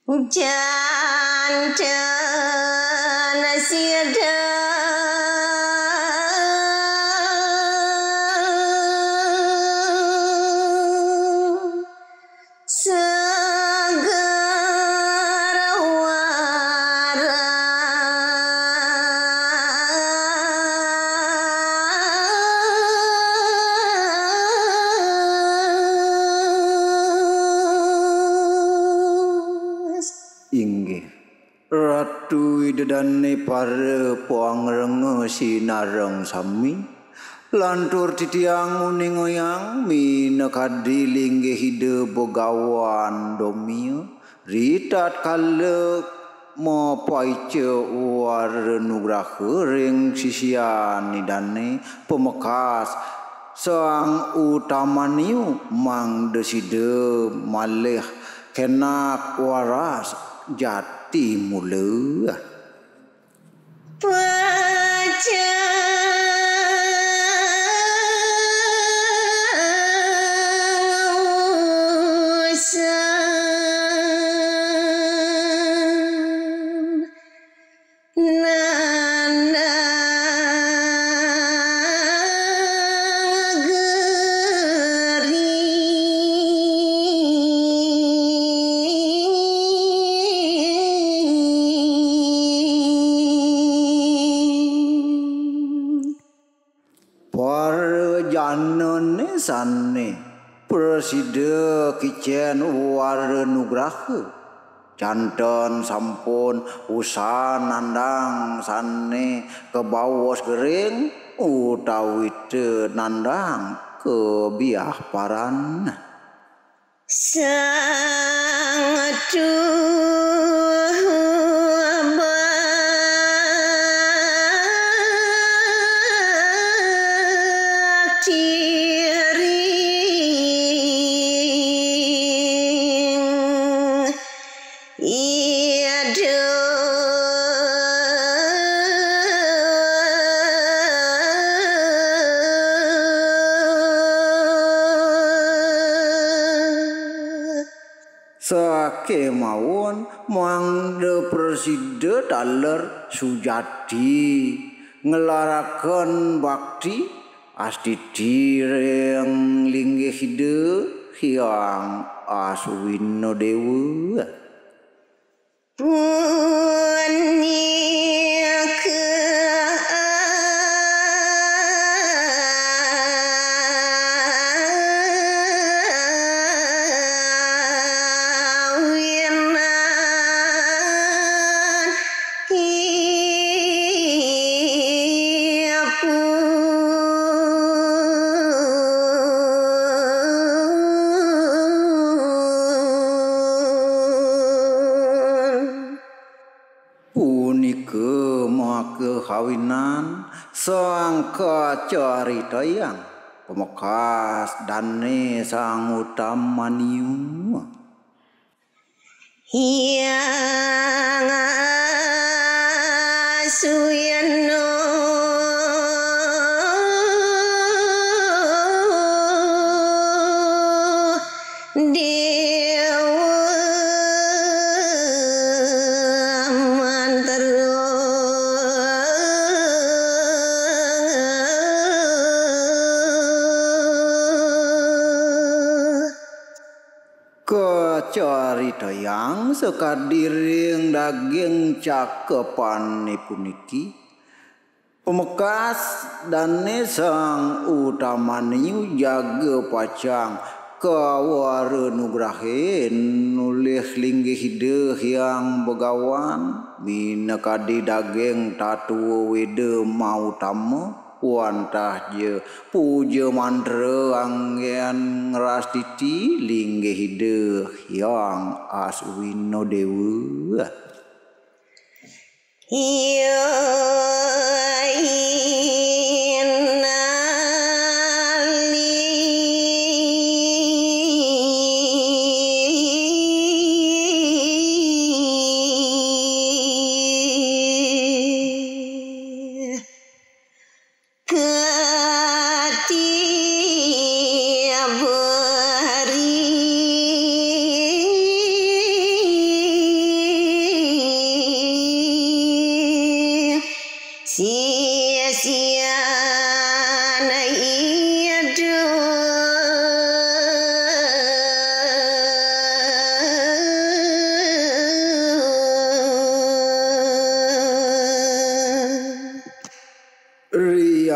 Jantan siada segera waras. Inggih Ratu idedane para puangrenge sinareng sami lantur titiang uning oyang minekadi linggih hide begawan domia ritat kalek mapaice war nugraha ring sisian nidane pemekas sang utamaniu mang deside malih kenak waras jati mula janane sanne presida kicen war nugraha janten sampun usan nandang sanne ke bawos gering utawi teu nandang ke biah paran sang sake mawon mangde presida taler sujati ngelaraken bakti astiti reng linggih hide hyang Aswino Dewa kawinan sang kacaritayang pemekas dane sang utamaniu hyang Aswino caritayang sekadiring daging cakepan puniki pemekas dane sang utamaniu jaga pacang kawara nugrahe nulih linggih hide hyang begawan minekadi daging tatu wede mau tamu wantah je puja mantra anggen ngrastiti linggih hide hyang Aswino Dewa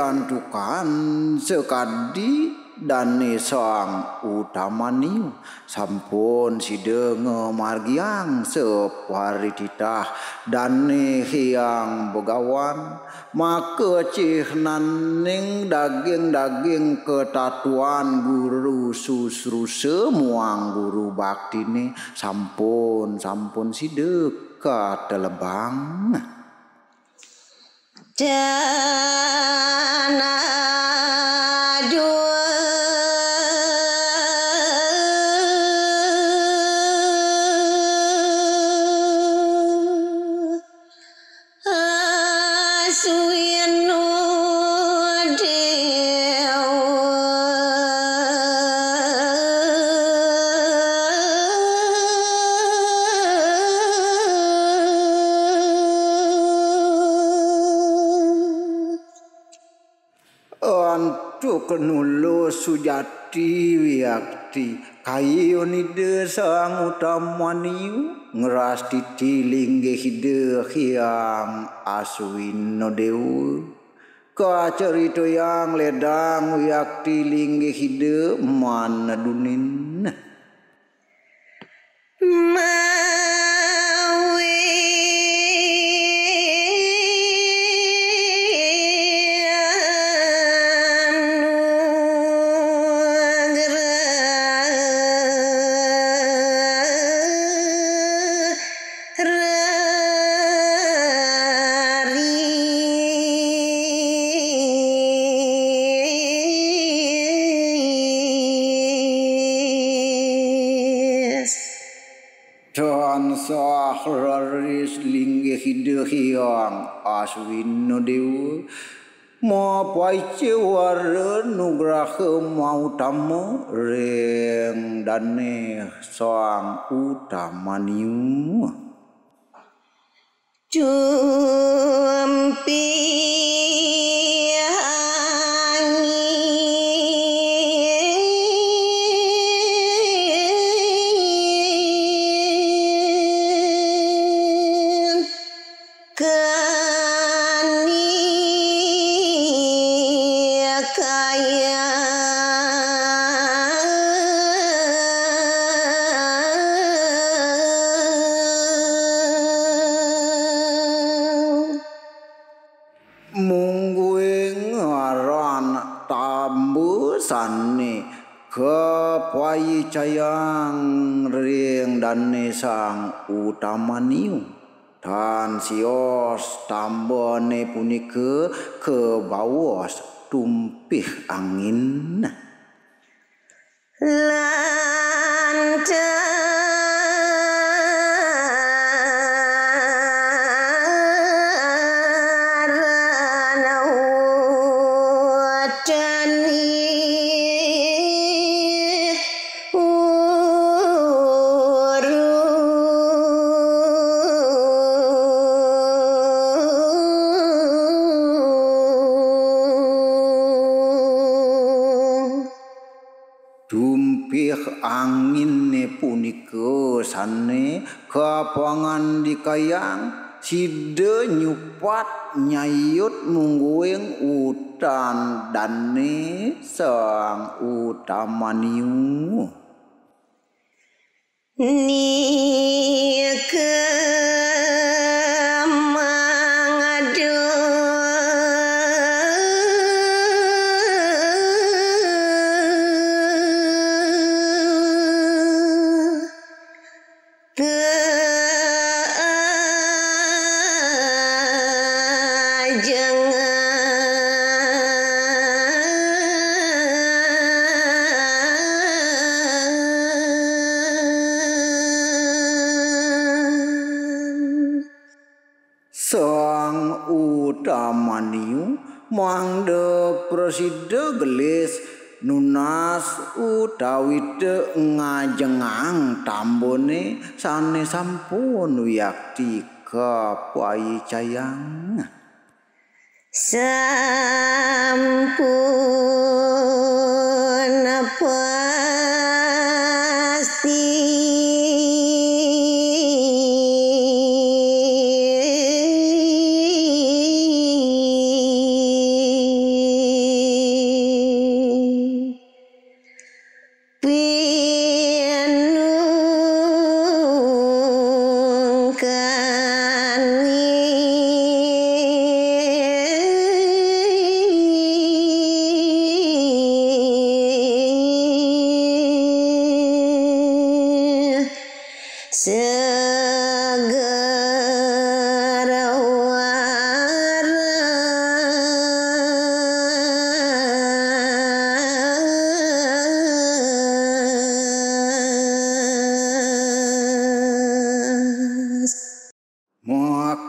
diantukan sekadi dane sang utamaniu sampun sidenge margiang separi titah dane hyang begawan maka cihnan ning daging-daging ketatuan guru susru semuang guru baktine sampun sidek katelebang dana dua asuyanu antuk nulo sujati wiakti kayu nide sang utamaniu ngeras titiling hide hyang aswino dewu kacerito yang ledang wiakti lingge hide mana dunin dan sahraris lingge hide hyang aswino dewu mapai cewar nugraha mautama reng dane sang utamaniu Jumpi angin kani kaya mungguing ngaran tambusane kepai cayang ring dane sang utamaniu dan sios tambane punika ke bawas tumpih angin tumpih angin ne punika sane kapangan dikayang side nyupat nyayut mungguing utan dane sang utamaniu Nika mangadu sang utamaniu mangde presida gelis nunas utawi ngajengang tambone sane sampun wiakti kapai cayang sampun pasti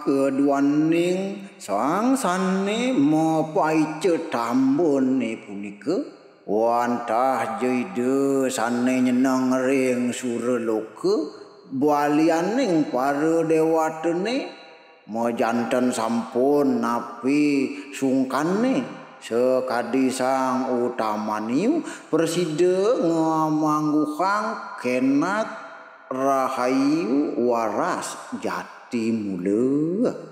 keduaning sang sane mapaice tambone punika wantah jeide sane nyeneng ring suraloka balianing para dewatene majanten sampun napi sungkane sekadi sang utamaniu presida ngamangguhang kenak rahayu waras jati mula.